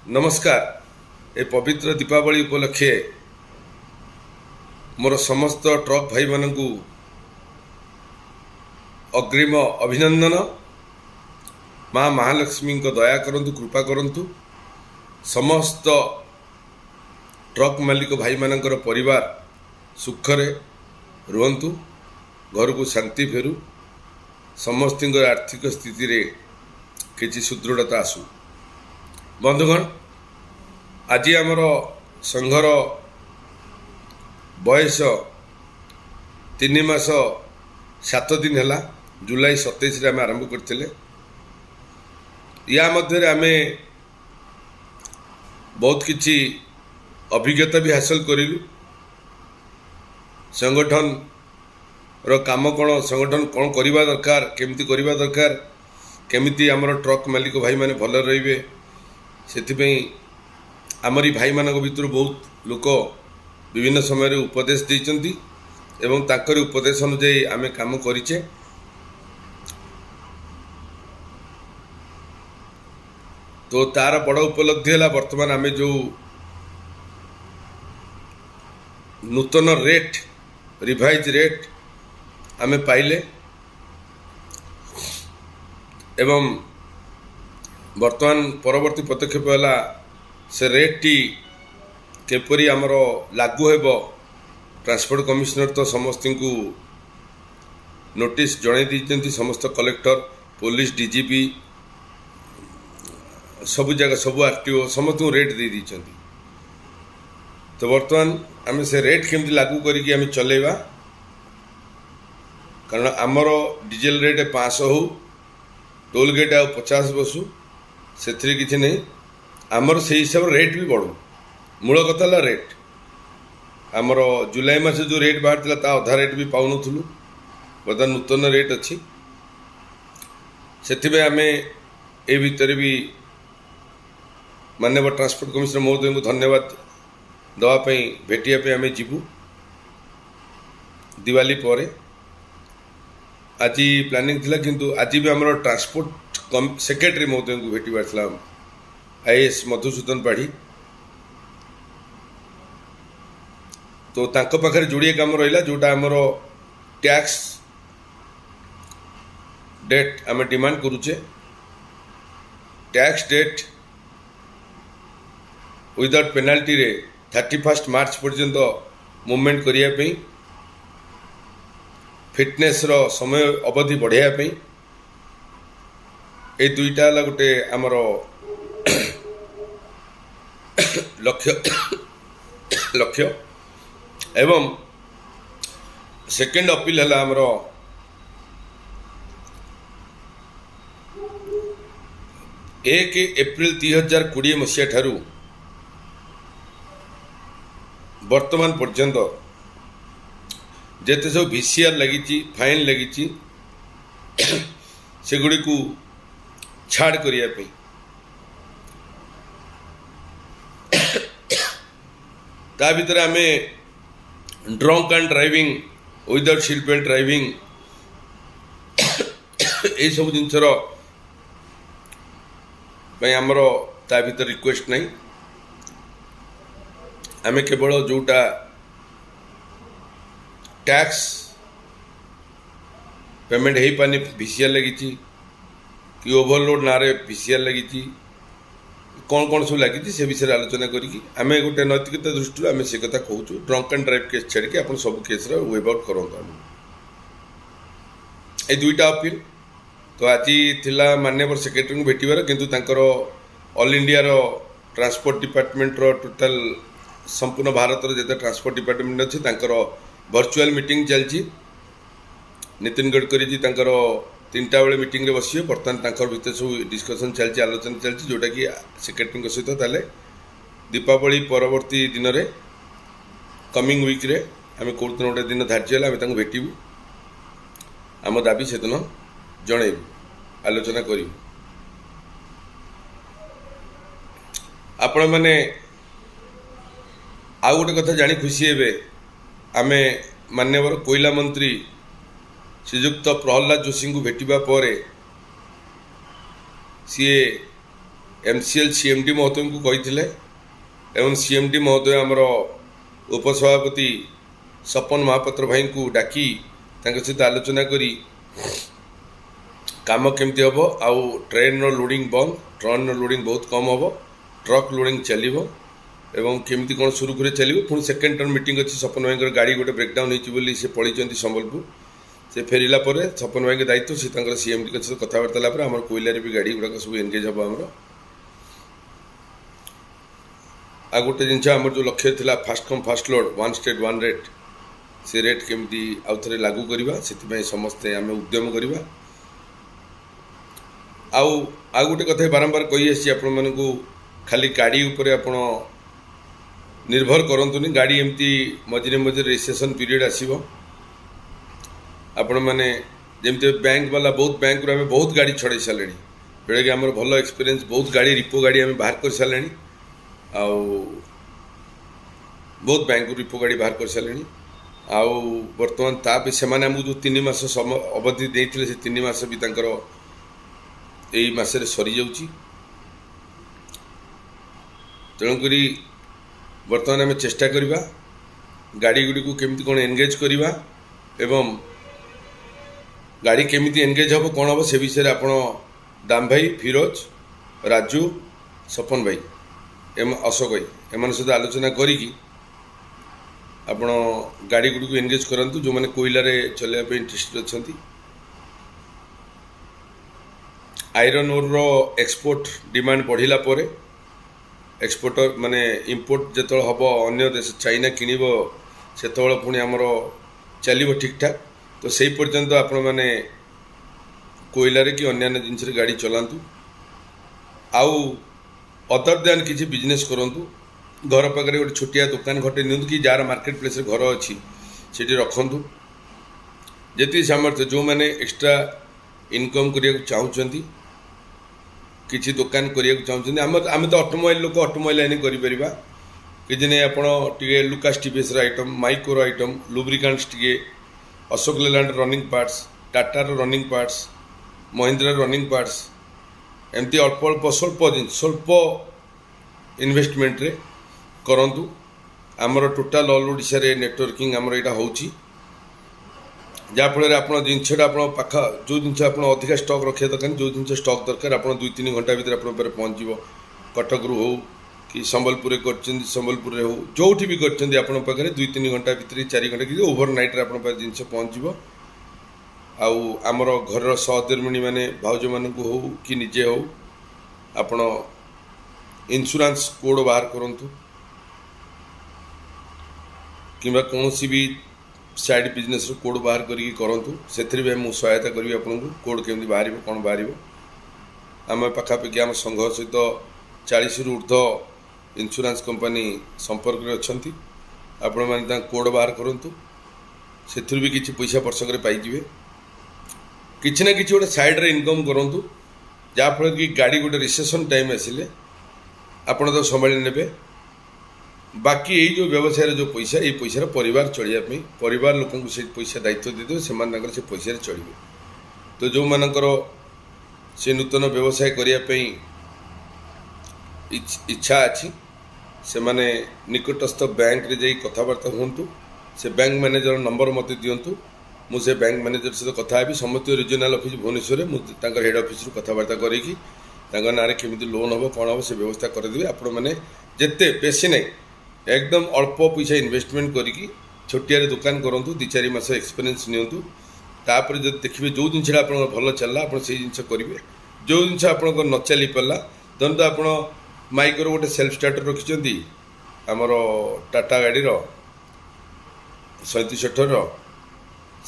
नमस्कार। ए पवित्र दीपावली उपलक्षे मोर समस्त ट्रक भाई मानू अग्रिम अभिनंदन। माँ महालक्ष्मी को दया करंतु, कृपा करंतु। समस्त ट्रक मालिक भाई मानकर परिवार सुखरे रुहंतु, घर को शांति फेरु, समस्त आर्थिक स्थिति रे किसी सुदृढ़ता आसू। बंधुगण, आज आमर संघर बयस 3 मास 7 दिन है। जुलाई 27 आम आरंभ करते। या मध्य आम बहुत किछि अभिज्ञता भी हासिल करूँ। संगठन रो काम कौन, संगठन कौन करवा दरकार, केमती करवा दरकार, केमिति आमर ट्रक मालिक भाई माने भल रहिबे, सेथिपई आमरी भाई मानक भितर बहुत लोक विभिन्न समय उपदेश देइचंती एवं ताकर उपदेश अनुसार आमे काम करिचे। तो तार बड़ उपलब्धि है वर्तमान आमे जो नूतन रेट, रिवाइज रेट आमे पाइले एवं वर्तमान परवर्ती पदक्षेप है से रेट टी केपरी आमर लागू हेबो। ट्रांसपोर्ट कमिश्नर तो समस्त को नोटिस जणाई दी, समस्त कलेक्टर, पुलिस, डीजीपी सब जगह सब आरटीओ समस्त को रेट दे दी। तो वर्तमान आम से रेट केमती लागू करिकी आम चलेबा, कारण आमर डीजेल रेट 500 हो, टोल गेट आ 50 बसु, से किसी नहीं। आमर से हिसाब रेट भी बढ़ू। मूल कथा है रेट आमर जुलाई मास जो रेट बाहर था अधा रेट भी पाऊन, बर्तमान नूतन रेट अच्छी। से आम ए भितर भी माननीय ट्रांसपोर्ट कमिश्नर महोदय को धन्यवाद दवापाई भेटिया आम जीवु दिवाली पर। आज प्लानिंग थिला, किंतु आज भी आमर ट्रांसपोर्ट सेक्रेटरी महोदय को भेटबार था, आईएएस मधुसूदन पाढ़ी। तो तांको पाखरे जोड़िए काम रहा जोटा आमर टैक्स डेट आम डिमांड करुचे। टैक्स डेट विदाउट पेनाल्टी रे 31 मार्च पर्यंत मूवमेंट करने, फिटनेस रो समय अवधि बढ़ाई, ये दुईटा गोटे आमर लक्ष्य एवं सेकेंड अपील है आमर 1 एप्रिल 2020 मसीहा ठारू वर्तमान पर्यंत जेते सब VCR लगी, फाइन लगी, से गुड़ी को छाड़ करने, ता भीतर आम drunk and driving, without seat belt driving, ये सब जिनसर आमर ता भीतर रिक्वेस्ट नहीं। आम केवल जोटा टैक्स पेमेंट हो पानी VCR लगी कि ओवरलोड ना VCR लगी, कौन कौन सब लगी से विषय आलोचना करी आम गोटे नैतिकता दृष्टि आम से कथा कहूँ। ड्रंक एंड ड्राइव केस छाड़ी आप सब केस वेव आउट करूँ। ये दुईटा अपील तो आज थिला माननीय सेक्रेटरी को भेटबार, किंतु तांकर ऑल इंडिया रो ट्रांसपोर्ट डिपार्टमेंट रो टोटल संपूर्ण भारत रो जते ट्रांसपोर्ट डिपार्टमेंट अच्छी तांकर वर्चुअल मीटिंग चलती। नितिन गडकरी जी तांकर 3टा बेले मीटिंग रे बसिए। बर्तमान भितर सब डिस्कसन चलती, आलोचना चलती, जोटा कि सेक्रेटरी सहित ताले दीपावली परवर्ती दिन रे कमिंग वीक रे आम कौन दिन गोटे दिन धार्य है आम भेटू, आम दाबी से दिन जनइबू, आलोचना करूँ। आपण मैंने आउ गोटे कथा जानी खुशी हे, आम माननीय कोयला मंत्री श्रीजुक्त प्रहलाद जोशी को भेटा पर सी MCL CMD महोदय को कही एवं CMD महोदय आमर उपसभापति सपन महापात्र भाई को डाकी सहित आलोचना करी काम केमती हम आउ ट्रेन लोडिंग बंद ट्रेन लोडिंग बहुत कम हम ट्रक लोडिंग चलो एवं केमती कौन सुरुखुरे चलो पुणी सेकेंड टर्न मीटिंग अच्छी सपन भाई गाड़ी गोटे ब्रेकडाउन होती से पड़ी संबलपुर से फेरला सपन भाई के दायित्व से CMD सहित कथबार्ता आम कोईलार भी गाड़ी गुड़ाक सब एंगेज हम आमर आ गोटे जिन आम जो लक्ष्य था fast come fast load one state one rate से रेट केमती आउ थे लागू करवा से समस्ते आम उद्यम करवा आउ गोटे कथा बारंबार कही आसी आपण मानू खाली गाड़ी उपरे आपण निर्भर करंतुनी गाड़ी एमती मझे मझे रेजिस्ट्रेशन पीरियड आसीबो आपण माने जेमते बैंक वाला बहुत बैंक रो बहुत गाड़ी छड़े सारे जोटा कि आम भल एक्सपीरियंस बहुत गाड़ी रिपो गाड़ी आम बाहर कर सारे आउ बहुत बैंक रिपो गाड़ी बाहर कर सारे आउ बर्तमान ताप से आमको जो 3 मास समय अवधि देते से 3 मास भी तंकर यही मसरे सरी जाऊँगी तेणुक बर्तमान आम चेष्टा करवा गाड़ी गुड़ी को केमती कौन एंगेज करवा एवं गाड़ी केमिति एंगेज हम कौन हम से विषय आप दाम भाई फिरोज राजू सपन भाई एम अशोक भाई एम सहित आलोचना करी आपण गाड़ी गुड़ी को एंगेज करंतु जो मैंने कोयलार चलने इंटरेस्टेड अच्छा आयरन ओर रो एक्सपोर्ट डिमांड बढ़िला परे एक्सपोर्टर माने इंपोर्ट जो हम अन्य देश चाइना किणव से पुणी आमर चलो ठीक ठाक तो से पर्यंत आपण मैंने कोयलार कि अन्य जिनस गाड़ी चलातु आउ अदर दैन किसी बिजनेस करूँ घर पाखे गोटे छोटिया दुकान घटे नि कि जार मार्केट प्लेस घर अच्छी से रखु जी सामर्थ्य जो मैंने एक्स्ट्रा इनकम करने चाहूँगी किसी दुकान करने चाहूँगी आम तो ऑटोमोबाइल लोक ऑटोमोबाइल लाइन कर कि नहीं आपड़े Lucas TVS item micro item lubricants टे अशोक लेलैंड रनिंग पार्ट्स टाटार running parts Mahindra running parts एमती अल्प अल्प स्वल्प इन्वेस्टमेंट रे करंतु आमर टोटाल ऑल ओडिशा रे नेटवर्किंग आमर यहाँ होची जहाँफल आप जिनसा आप पाख जो जिन आप अधिका स्टक रखा दरकार जो जिन स्टक दरकार आप 2-3 घंटा भितर आप पहुँच कटक रू हो कि संबलपुर कर संबलपुर हो जो भी कर 2-3 घंटा भितर 4 घंटा कि ओभरनाइट आप जिन पहुँच आमर घर सहधर्मिणी मैंने भाउज मान हो कि निजे हो आपण इंश्योरेंस कोड बाहर करूँ कि कौन भी साइड बिजनेस कोड बाहर करूँ से मुझे सहायता करी आपको कोड केमी बाहर कौन बाहर आम पाखापाखि आम संघ सहित 40 रु ऊर्ध्व इंश्योरेंस कंपनी संपर्क में अच्छा आपण मैंने कोड बाहर करूँ से भी किसी पैसा वर्षक पाइबे किसी ना कि गोटे साइड्रे इनकम करूँ जहाँफल कि गाड़ी गोटे रिसेसन टाइम आसिले आपण तो संभाली ने बाकी यही जो व्यवसाय जो पैसा ये पैसा परिवार चलिए परिवार लोक से पैसा दायित्व देते से पैसा चलिए तो जो मानकर से नूतन व्यवसाय करने इच्छा अच्छी से माने निकटस्थ बैंक रे जाई कथबार्ता हूँ से बैंक मैनेजर नंबर मत दिंतु मुझे बैंक मैनेजर सहित कथा हेबी समस्त रिजनाल ऑफिस भुवनेश्वर मुझे हेड ऑफिस कथबार्ता करी ना केमी लोन हम कौन हम से व्यवस्था करदेवी आपण मैंने जिते बेसी नहीं एकदम अल्प पैसा इन्वेस्टमेंट करी छोटिया दुकान करूँ 2-4 मास एक्सपीरियंस नियंतु तापर जो देखिए जो जिन आप भल चलला आप जिन करेंगे जो जिन आप न चली पारा धरत आप माइक्रो गोटे सेल्फ स्टार्टर रखिंट आमर टाटा गाड़ी 37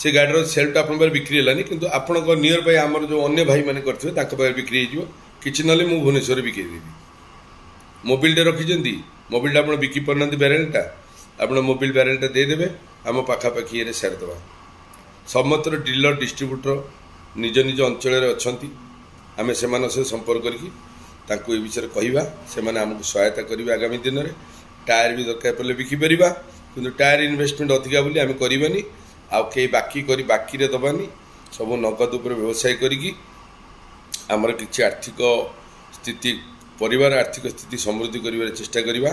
से गाड़ी सेल्फ आप बिक्री है कि आपण नियर बाय आमर जो अन्य भाई मैंने करेंगे बिक्री हो कि ना मुझे भुवनेश्वर बिक्री देवी मोबिलटे रखिंट मोबिलटा आप बिकी पारना ब्यारेलटा आप मोबिल ब्यारेलटा देदेवे आम पाखापाखि ये सारिदेवा समस्त डीलर डिस्ट्रीब्यूटर निज निज अंचल अच्छा आम से संपर्क करके विषय कहवा से आमको सहायता करेंगे आगामी दिन में टायर भी दरकार पड़े बिकिपर कि टायर इन्वेस्टमेंट अधिका बोली आम करवानी आउ कई बाकी दबानी सब नगद उपर व्यवसाय करी आमर किसी आर्थिक स्थिति परिवार आर्थिक स्थिति समृद्धि करिवार चेष्टा करिवा।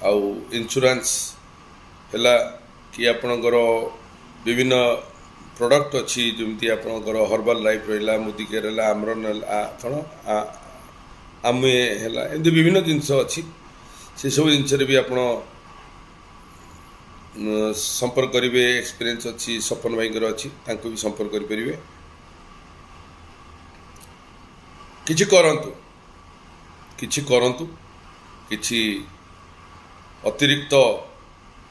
आउ इंश्योरेंस हैला कि आपणकर विभिन्न प्रोडक्ट अच्छी जमी आपणकर हर्बाल लाइफ रहा मुदिकेयर है आमरन कौन आमे है एमती विभिन्न जिनस अच्छी से सब जिनस भी आप संपर्क करेंगे। एक्सपीरियंस अच्छी सपन भाई अच्छी भी संपर्क करेंगे। किछि करंतु किछि अतिरिक्त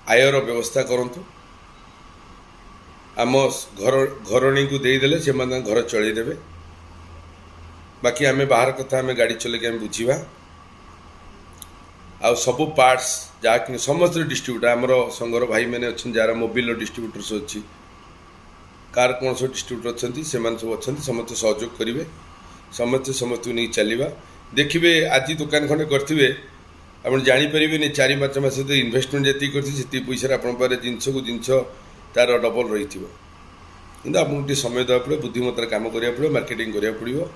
आयर व्यवस्था करंतु। आम घरणी को देदेले से घर चलदेवे। बाकी आम बाहर कथा आम गाड़ी चलके आम बुझा आ सबू पार्ट्स जहाँ समस्त डिस्ट्रीब्यूटर आमर संघर भाई मैंने अच्छा जार मोबिल डिस्ट्रीब्यूटर्स अच्छी कार कौन सब डिस्ट्रीब्यूटर अच्छा सब अच्छा समस्त सहयोग करेंगे। समस्ते समस्त को नहीं चलवा देखिए। आज दुकान खंडे करेंगे आप जापर 4-5 मास इन्वेस्टमेंट जी पैसा आप जिनस को जिनस तार डबल रही कि आपको समय देवा पड़े बुद्धिमत्तार काम करा पड़े मार्केटिंग करा पड़ो।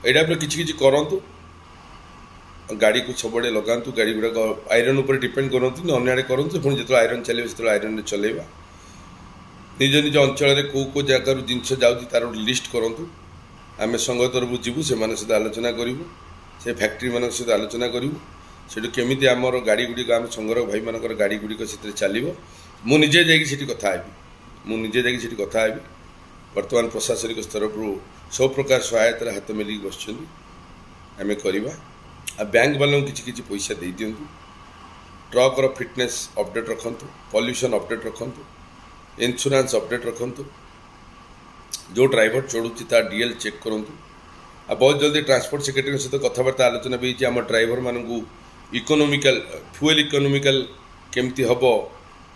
यहाँ पर किसी करूँ गाड़ी को सब लगातु गाड़ी गुड़ाक आयरन उपर डिपेंड करूँ अन्य आड़े करूँ पुणी जो आयरन चलो से आयरन चलेगा। निज निज अंचल कौ जगार जिनस जाऊँगी तार लिस्ट करूँ आम संघ तरफ जीवु से सहित आलोचना करूँ से फैक्ट्री मान सहित आलोचना करूँ से केमी आमर गाड़ी गुड़िक आम संघर भाई मानकर गाड़ी गुड़िक से चलो। मुझे जाकि कथा मुझे कथा हेबी। बर्तमान प्रशासनिक स्तर पर सब प्रकार सहायतार हाथ मिलिक बस आम करवा। बैंक वालों किसी पैसा दे दिंतु। ट्रकर फिटनेस अपडेट रखु पॉल्यूशन अपडेट रखु इंश्योरेंस अपडेट रखु जो ड्राइवर चढ़ुची तार डीएल चेक करूँ। आ बहुत जल्दी ट्रांसपोर्ट सेक्रेटरी सहित कथबार्ता आलोचना भी आम ड्राइवर मानू इकोनोमिकल फ्यूएल इकोनोमिकल केमती हम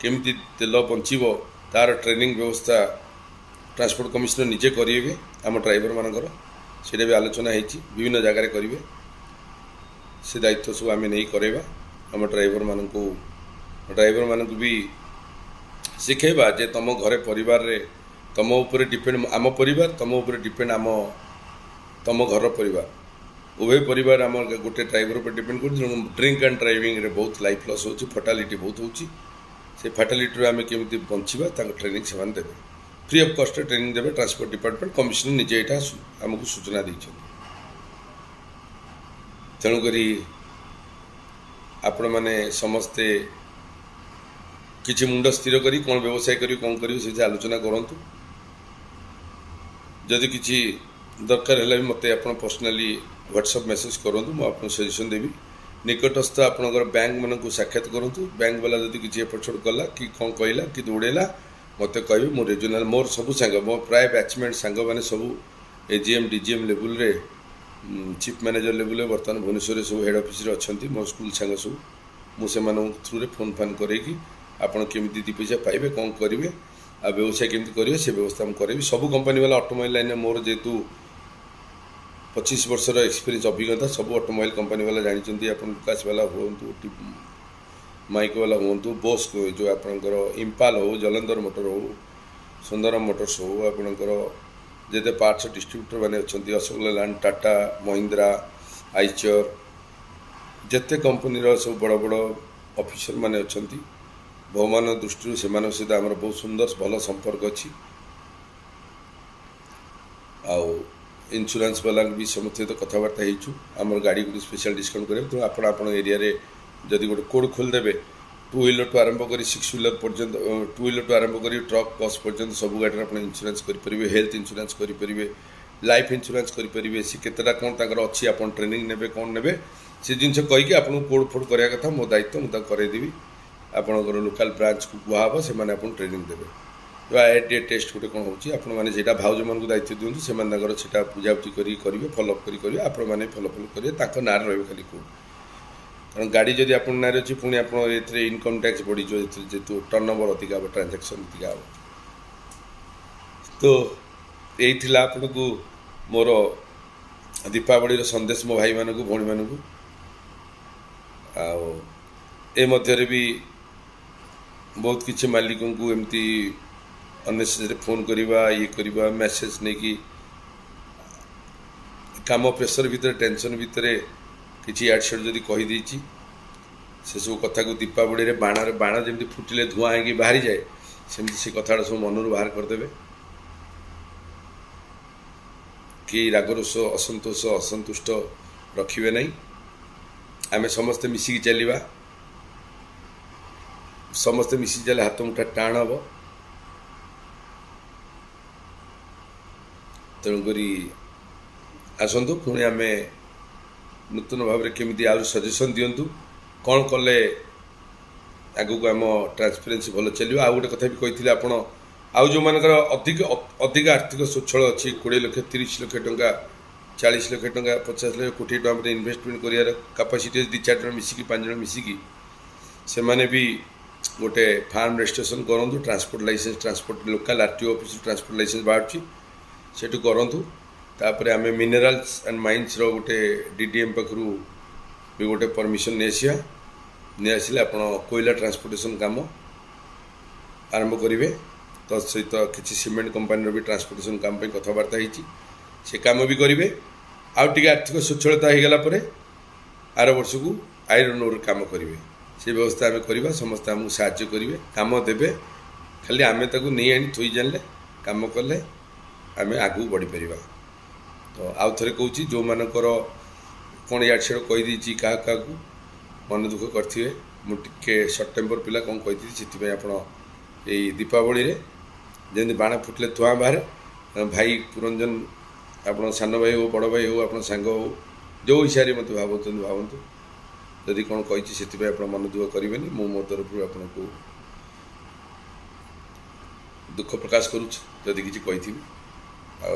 केमती तेल बंचब तार ट्रेनिंग व्यवस्था ट्रांसपोर्ट कमिशनर निजे करेंगे आम ड्राइवर मानकर सीटा भी आलोचना होती विभिन्न जगार करेंगे। से दायित्व सब आम नहीं करवा आम ड्राइवर मानक भी शिखेबा जे तुम घरे परिवार रे तुम ऊपर डिपेंड आम परिवार तुम ऊपर डिपेंड आम तुम घर परिवार उभय परिवार आम गोटे ड्राइवर पर डिपेंड कर। ड्रिंक एंड ड्राइविंग रे बहुत लाइफ लॉस हो फटालिटी बहुत होची से फटालिटी आम केमी बंचवा ट्रेनिंग से देवे फ्री ऑफ कॉस्ट ट्रेनिंग देवे। ट्रांसपोर्ट डिपार्टमेंट कमिशनर निजे यहाँ आमको सूचना देते तेणुक आपण मैंने समस्ते किसी मुंड स्थिर करी कौन व्यवसाय करी कौन करी से आलोचना करूँ। जदि किसी दरकार है भी मत आप पर्सनाली व्हाट्सएप मेसेज करूँ मुझे सजेशन देवी। निकटस्थ आपणकर बैंक मान को साक्षात करूँ। बैंक वाला जब किसी एपट छोड़ कला कि कौन कहला कि दौड़ेला मत कह मो रिजनाल मोर सब सांग मो प्राय बैचमेंट सांग मैंने सब एजीएम डीजीएम लेवल रे चीफ मैनेजर लेवल बर्तमान भुवनेश्वर सब हेड ऑफिस रे अच्छी मो स्कूल सांग सब मुझे थ्रू फोन फान करेगी आपड़ केमी दी पैसा पाइबे कौन करेंगे आ व्यवसाय केमी करेंगे से व्यवस्था मुझे करेंगे। सब कंपनी वाला ऑटोमोबाइल लाइन मोर जेहेतु 25 वर्षर एक्सपीरियंस अभिज्ञता सब ऑटोमोबाइल कंपनी वाला जानते आप लुकास वाला हूँ माइक वाला हूँ बोस जो आपंकर इम्पाल हो जलंधर मोटर हो सुंदरम मोटर्स हो आपंकर जिते पार्ट्स डिस्ट्रीब्यूटर मैंने अच्छा अशोक लेलैंड टाटा महिंद्रा आइचर जिते कंपनी सब बड़ बड़ ऑफिसर मैंने अच्छा भगवान दृष्टि से सहित आम बहुत सुंदर भल संपर्क अच्छी। आउ इंश्योरेंस वाला भी समस्त सहित कथबार्ता हो आम गाड़ी को स्पेशल डिस्काउंट करें तो आप एरिया जदि गोटे कोड खोलदेवे 2 व्हीलर टू आरंभ कर 6 व्हीलर पर्यंत 2 व्हीलर टू आरंभ कर ट्रक बस पर्यंत सब गाड़ी आप इंश्योरेंस करेंगे। हेल्थ इंश्योरेंस करेंगे लाइफ इंश्योरेंस करेंगे सी केतटा कौन तर अच्छी आप ट्रेनिंग ने कौन ने से जिन कहीकि आपको कोड फोड कराया कथा मो दायित्व मुझे करदेवी। आपंकर लोकाल ब्रांच को कहब से आपको ट्रेनिंग देवे। तो आईआईटी टेस्ट गोटे कौन होता भाउज मान दायित्व दिखाँ से बुझाबुझी करेंगे फॉलोअप करेंगे आपण मैंने फॉलोअप करेंगे ना रही खाली कोड कारण गाड़ी जदि आप ना अच्छी पुणी आप इनकम टैक्स बढ़ी जेहतु टर्न ओवर अधिक हम ट्रांजेक्शन अधिक हम। तो यही आपन को मोर दीपावली संदेश मो भाई मानक भौणी मानक आध्य भी बहुत किसी मालिकों को एमती अननेसेसरी फोन करवा ये करवा मेसेज नहीं कि काम प्रेसर भितर टेंशन भितर किसी इयाड सियाड जदि कहीदे से सब कथा को दीपावली रे बाण जमी फुटिले धुआं होगी बाहरी जाए सेमती से कथा सब मनरू बाहर करदे कि रागरोष असंतोष असंतुष्ट रखिए नहीं आमे समस्ते मिसिकी चलिबा समस्ते मिसिकी चले हाथ मुठा टाण हम तेणुक आसतु पुणी आम नूतन भाव में केमी आज सजेसन दिंतु कौन कले आगू को आम ट्रांसपेरेन्सी भल चलो आ गोटे कथा भी कही आपड़ आउ जो मानकर अधिक अधिक आर्थिक स्वच्छल अच्छी 20 लाख 30 लाख टंका 40 लाख टंका 50 लाख कोटी टंका इन्वेस्टमेंट कर कैपेसिटी 2-4 जन मिसिकी 5 जन मिसिकी से माने भी गोटे फार्म रजिस्ट्रेशन करूँ transport licence transport local RTO office transport licence बाहर सेठू करूँ तापर आम मिनरल्स एंड माइन्स गोटे डीडीएम पाखु भी गोटे परमिशन नहीं आसिले आप कोयला ट्रांसपोर्टेशन काम आरंभ करेंगे सहित किसी सीमेंट कंपानी भी ट्रांसपोर्टेशन काम कथबार्ता से काम भी करेंगे आउ टे आर्थिक स्वच्छलता हो गला आर वर्ष को आयरन ओर काम करेंगे से व्यवस्था आम करवा समस्त आमको साहाय्य करेंगे काम देवे खाली आम नहीं आनी थोई जानले काम कले आम आगू बढ़ी पार तो आउ थे कहूँ जो मानकर कौन इयाड सियाड कहीदे क्या क्या मन दुख करेंगे मुझे सर्ट टेम्पर पिला कौन कही से आप दीपावली रे जमी बाण फुटले धुआं बाहर भाई पुरंजन आप सान भाई हो बड़ भाई हो आप सांग हो जो हिसाब से मत भावतु जदि कौन कही से आप मन दुख करेंगे मु मो तरफ आपन को दुख प्रकाश करुँच किसी कही आ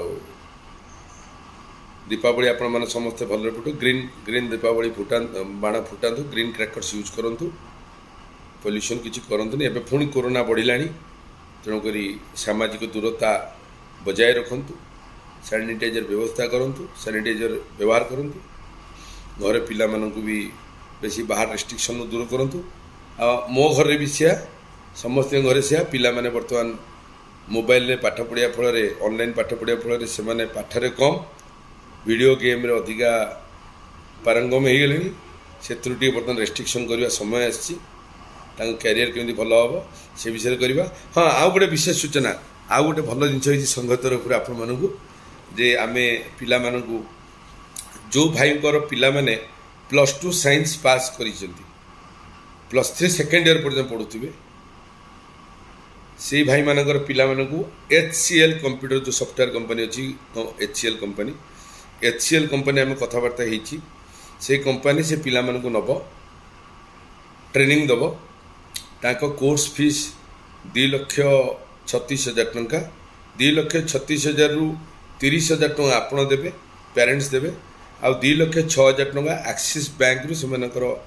दीपावली आपण मैंने समस्ते भल फुटू ग्रीन ग्रीन दीपावली फुटा बाण फुटातु ग्रीन क्रैकर्स यूज करूँ पॉल्यूशन किसी करंतुनी एबे पुणी कोरोना बढ़िला तेणुक सामाजिक दूरता बजाय रखु सैनिटाइजर व्यवस्था करूँ सैनिटाइजर व्यवहार करूँ घर पिला मानकु भी बेसी बाहर रेस्ट्रिक्शन दूर करूँ मो घर भी सी समस्त घर सी पिला माने बर्तमान मोबाइल रे पाठ पढ़िया फल ऑनलाइन पाठ पढ़िया फल से पाठरे कम वीडियो गेम रे अधिका पारंगम हो गले से बर्तमान रेस्ट्रिक्शन करने समय आसी कैरियर केमी भल हम से विषय करवा हाँ आउ गोटे विशेष सूचना आउ गोटे भल जिन संघ तरफ आपण मानू जे आम पिला मानू जो भाई पिला माने +2 साइंस पास कर +3 सेकेंड ईयर पर्यटन पढ़ुवे से भाई मानकर पिला मानू HCL कंप्यूटर जो सॉफ्टवेयर कंपनी अच्छी HCL कंपनी HCL कंपनी आम कथबार्ता से कंपनी से पिला मानू नब ट्रेनिंग दब ताको कोर्स फीस 2,36,000 टंका 2,36,000 रु 30,000 टंका आपण देवे पेरेंट्स देवे आ 2,06,000 टंका एक्सिस बैंक रु से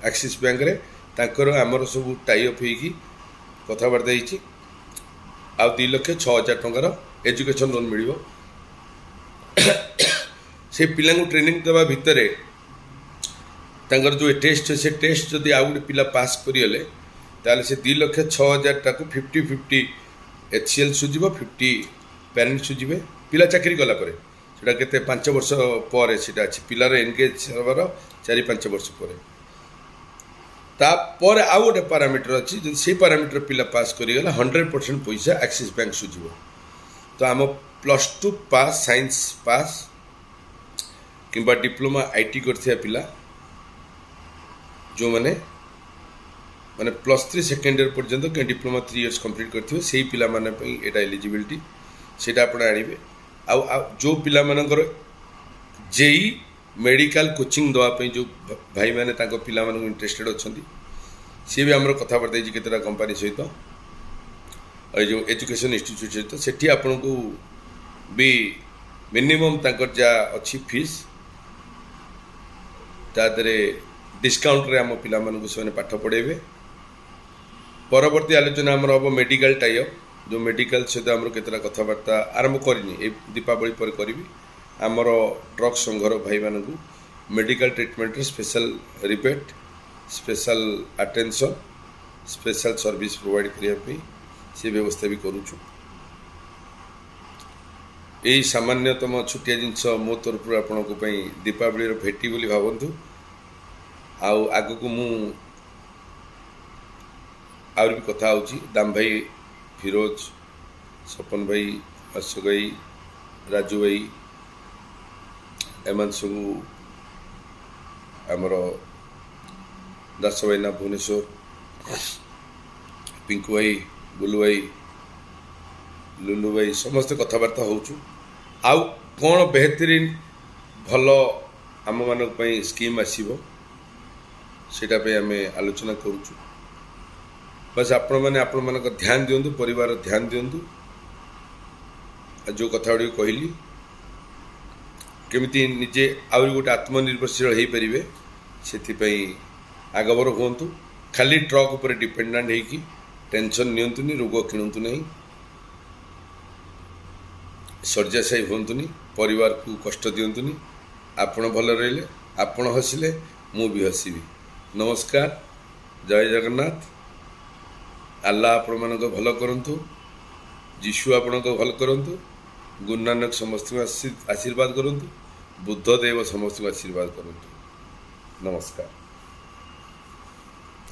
एक्सिस बैंक रे ताकर आमर सब टाई अप होगी कथबार्ता आ 2,06,000 टंकार एजुकेशन लोन मिल से पिला ट्रेनिंग देवा भितर तांकर जो टेस्ट से टेस्ट जदि आउ गोटे पिला पास करें ताले से 2,06,000 टाक 50-50 HCL सुझीब 50 पेरेंट सुझीबे पिला चाकरी गला से केते 5 वर्ष पर अच्छी पिलार एनगेज हबार 4-5 वर्ष पर आउ गोटे पारामीटर अच्छी जो से पारामीटर पिला पास करेगा 100% पैसा एक्सिस बैंक सुझीब तो आम +2 पास साइंस पास किंबा डिप्लोमा IT करथिया पिला जो माने +3 सेकेंड ईयर पर्यंत कि डिप्लोमा 3 इयर्स कंप्लीट करथिबे सेही पिला माने पई एटा एलिजिबिलिटी सेटा आपण आनिबे आ जो पिला मानकर जेई मेडिकल कोचिंग दवा पई जो भाई माने ताको पिला मानक इंटरेस्टेड अछंती सी भी हमर कथा पड़ता है केतरा कंपनी सहित जो एजुकेशन इंस्टीट्यूट सहित सेठी आपण को भी मिनिमम ताकर जा अच्छी फीस तादरे डिस्काउंट रे हम पिला मानक से पाठ पढ़ेबे परवर्ती आलोचना आमर हम मेडिकल टाइप जो मेडिकल सहित आमर केतरा कथबार्ता आरंभ करनी ए दीपावली पर करी आमर ट्रक संघर भाई मानक medical treatment special rebate special attention special service provide करने से व्यवस्था भी करूँ यही सामान्यतम छुटिया जिनस मो तरफ आपण दीपावली भेटी बोली भावतु आग को मु आउर भी कथा होची दाम भाई फिरोज सपन भाई अशोक भाई राजू भाई एम सब आमर दास भाईना भुवनेश्वर पिंकू भाई बुलू भाई लुलु भाई समस्ते कथबार्ता होचु आउ कौन बेहतरीन भल आम मान स्कीम आसीबो सेटा पे आम आलोचना करुचु बस आपण मैंने आपण मान ध्यान दिंतु परिवार ध्यान दिंतु जो कथा गुड़ी कहली केमिति निजे आउरी गोटे आत्मनिर्भरशील हो पारे से आगबर हूँ खाली ट्रक उपर डिपेंडेंट होगी टेंशन नियंतुनी रोग किणतु नहीं शଯ୍ୟାଶାयी हुंतुनी परिवार को कष्ट दिंतुनी आपण भल रहिले आपण हसिले मु भी हसबी नमस्कार जय जगन्नाथ अल्लाह आपण मान भल करंतु जीशु आपण भल करंतु गुरु नानक समस्त आशीर्वाद करंतु बुद्ध देव समस्त आशीर्वाद करंतु नमस्कार।